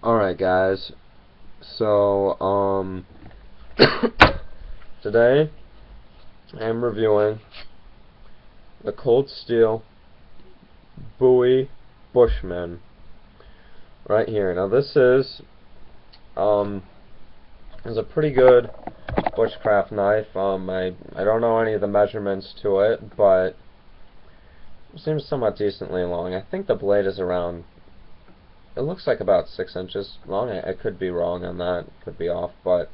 Alright guys, so today I'm reviewing the Cold Steel Bowie Bushman right here. Now this is a pretty good bushcraft knife. I don't know any of the measurements to it, but it seems somewhat decently long. I think the blade is around, it looks like about 6 inches long. I could be wrong on that, could be off, but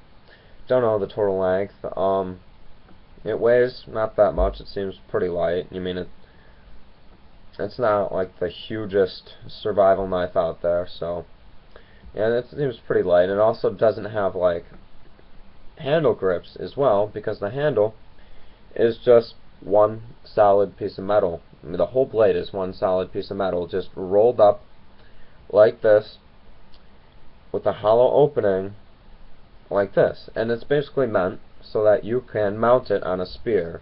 don't know the total length. It weighs not that much. It seems pretty light. It's not like the hugest survival knife out there, so yeah, it seems pretty light. It also doesn't have like handle grips as well, because the handle is just one solid piece of metal. I mean, the whole blade is one solid piece of metal just rolled up like this with a hollow opening like this, and it's basically meant so that you can mount it on a spear.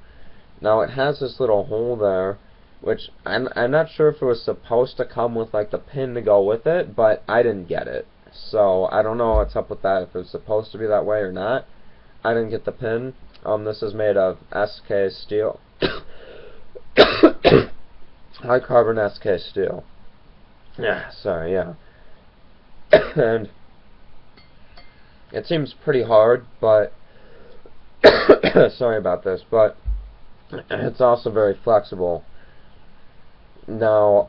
Now it has this little hole there, which I'm not sure if it was supposed to come with like the pin to go with it, but I didn't get it, so I don't know what's up with that, if it was supposed to be that way or not. I didn't get the pin. This is made of SK steel, high carbon SK steel. Yeah, sorry, yeah. And it seems pretty hard, but sorry about this, but it's also very flexible. Now,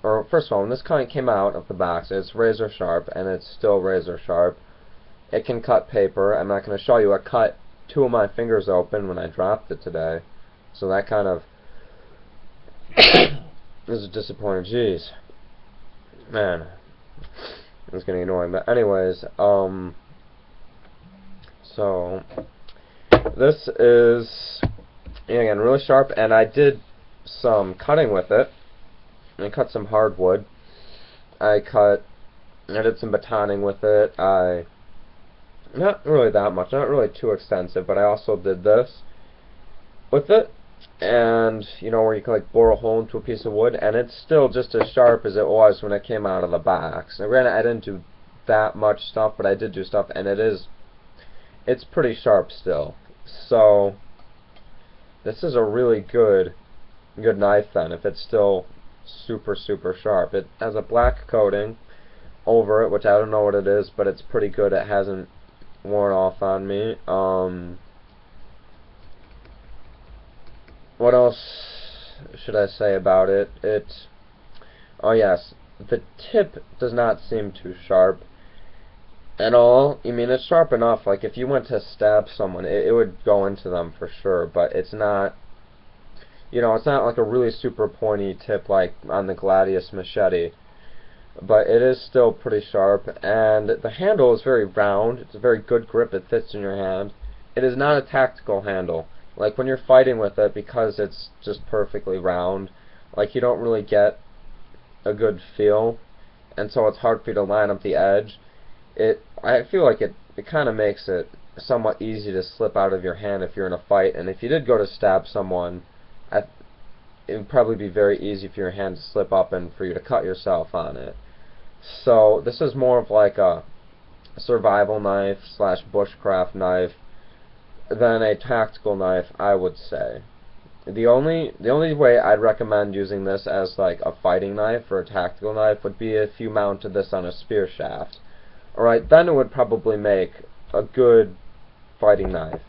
first of all, when this kind came out of the box, it's razor sharp, and it's still razor sharp. It can cut paper. I'm not going to show you. I cut 2 of my fingers open when I dropped it today, so that kind of is disappointing. Jeez, man, it's getting annoying. But anyways, so this is, again, really sharp, and I did some cutting with it. I cut some hardwood. I did some batoning with it. Not really that much, not really too extensive, but I also did this with it, and you know, where you can like bore a hole into a piece of wood, and it's still just as sharp as it was when it came out of the box. Now granted, I didn't do that much stuff, but I did do stuff, and it's pretty sharp still. So this is a really good knife then, if it's still super sharp. It has a black coating over it, which I don't know what it is, but it's pretty good. It hasn't worn off on me. What else should I say about it? Oh yes, the tip does not seem too sharp at all. I mean, it's sharp enough, like if you went to stab someone, it would go into them for sure, but it's not, you know, it's not like a really super pointy tip like on the Gladius machete, but it is still pretty sharp, and the handle is very round. It's a very good grip. It fits in your hand. It is not a tactical handle. Like when you're fighting with it, because it's just perfectly round, like you don't really get a good feel, and so it's hard for you to line up the edge. I feel like it kind of makes it somewhat easy to slip out of your hand if you're in a fight, and if you did go to stab someone, it would probably be very easy for your hand to slip up and for you to cut yourself on it. So this is more of like a survival knife / bushcraft knife than a tactical knife, I would say. The only way I'd recommend using this as like a fighting knife or a tactical knife would be if you mounted this on a spear shaft. Alright, then it would probably make a good fighting knife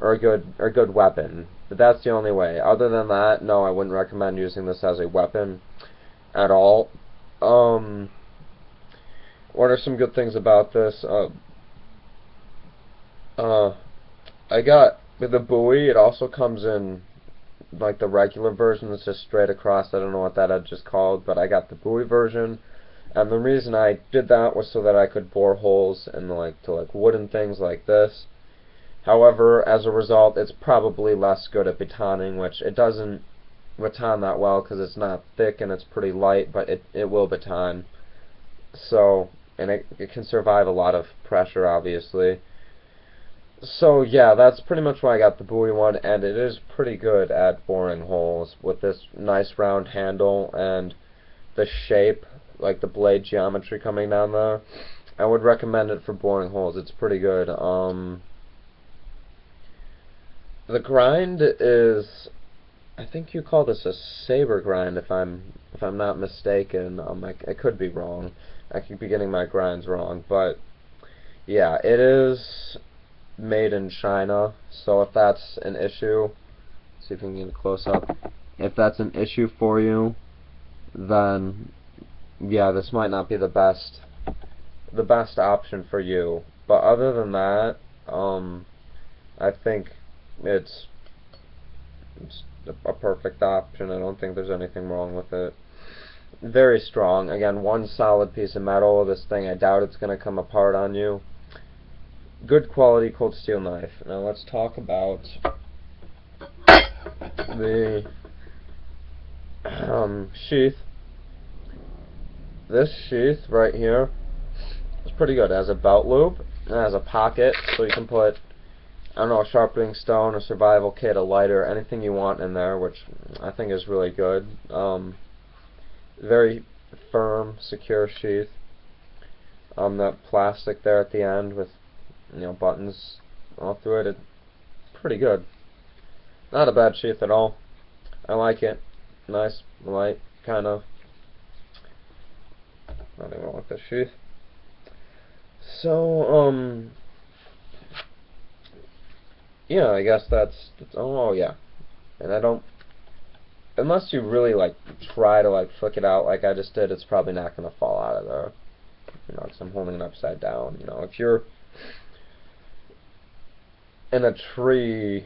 or a good weapon. But that's the only way. Other than that, no, I wouldn't recommend using this as a weapon at all. What are some good things about this? I got, with the Bowie, it also comes in like the regular version that's just straight across. I don't know what that edge is called, but I got the Bowie version, and the reason I did that was so that I could bore holes in to wooden things like this. However, as a result, it's probably less good at batoning, which it doesn't baton that well because it's not thick and it's pretty light, but it will baton. So, and it can survive a lot of pressure, obviously. So yeah, that's pretty much why I got the Bowie one, and it is pretty good at boring holes with this nice round handle, and the shape, like the blade geometry coming down there, I would recommend it for boring holes. It's pretty good. The grind is, I think you call this a saber grind, if I'm not mistaken. I could be wrong. I could be getting my grinds wrong, but yeah, it is made in China. So if that's an issue, see if we can get a close up. If that's an issue for you, then yeah, this might not be the best option for you. But other than that, I think it's a perfect option. I don't think there's anything wrong with it. Very strong. Again, one solid piece of metal. This thing, I doubt it's going to come apart on you. Good quality cold steel knife. Now let's talk about the sheath. This sheath right here is pretty good. It has a belt loop, it has a pocket, so you can put, I don't know, a sharpening stone, a survival kit, a lighter, anything you want in there, which I think is really good. Very firm, secure sheath. That plastic there at the end with, you know, buttons all through it. It's pretty good. Not a bad sheath at all. I like it. Nice, light, kind of. Nothing wrong with the sheath. So, yeah, I guess that's oh yeah. And I don't, unless you really like try to like flick it out like I just did, it's probably not going to fall out of there. You know, because I'm holding it upside down. You know, if you're in a tree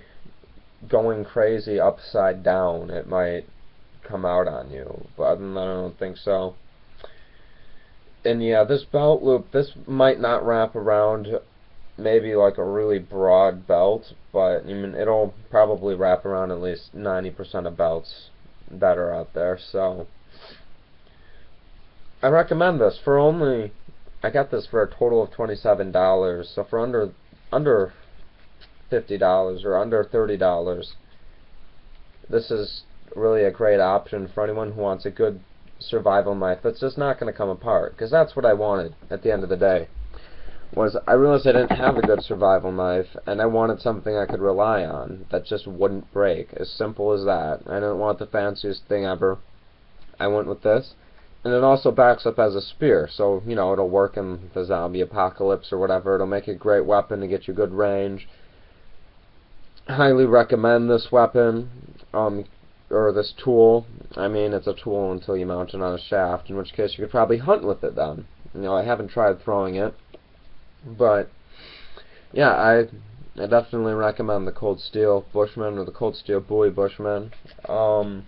going crazy upside down, it might come out on you. But other than that, I don't think so. And yeah, this belt loop, this might not wrap around maybe like a really broad belt, but I mean, it'll probably wrap around at least 90% of belts that are out there. So I recommend this for only, I got this for a total of $27. So for under $50 or under $30, this is really a great option for anyone who wants a good survival knife that's just not going to come apart, because that's what I wanted at the end of the day. Was I realized I didn't have a good survival knife, and I wanted something I could rely on that just wouldn't break. As simple as that. I didn't want the fanciest thing ever. I went with this, and it also backs up as a spear, so you know it'll work in the zombie apocalypse or whatever. It'll make a great weapon to get you good range. Highly recommend this weapon, or this tool. I mean, it's a tool until you mount it on a shaft, in which case you could probably hunt with it then. You know, I haven't tried throwing it, but yeah, I definitely recommend the Cold Steel Bushman or the Cold Steel Bowie Bushman. I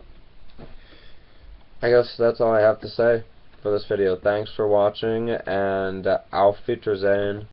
guess that's all I have to say for this video. Thanks for watching, and Auf Wiedersehen.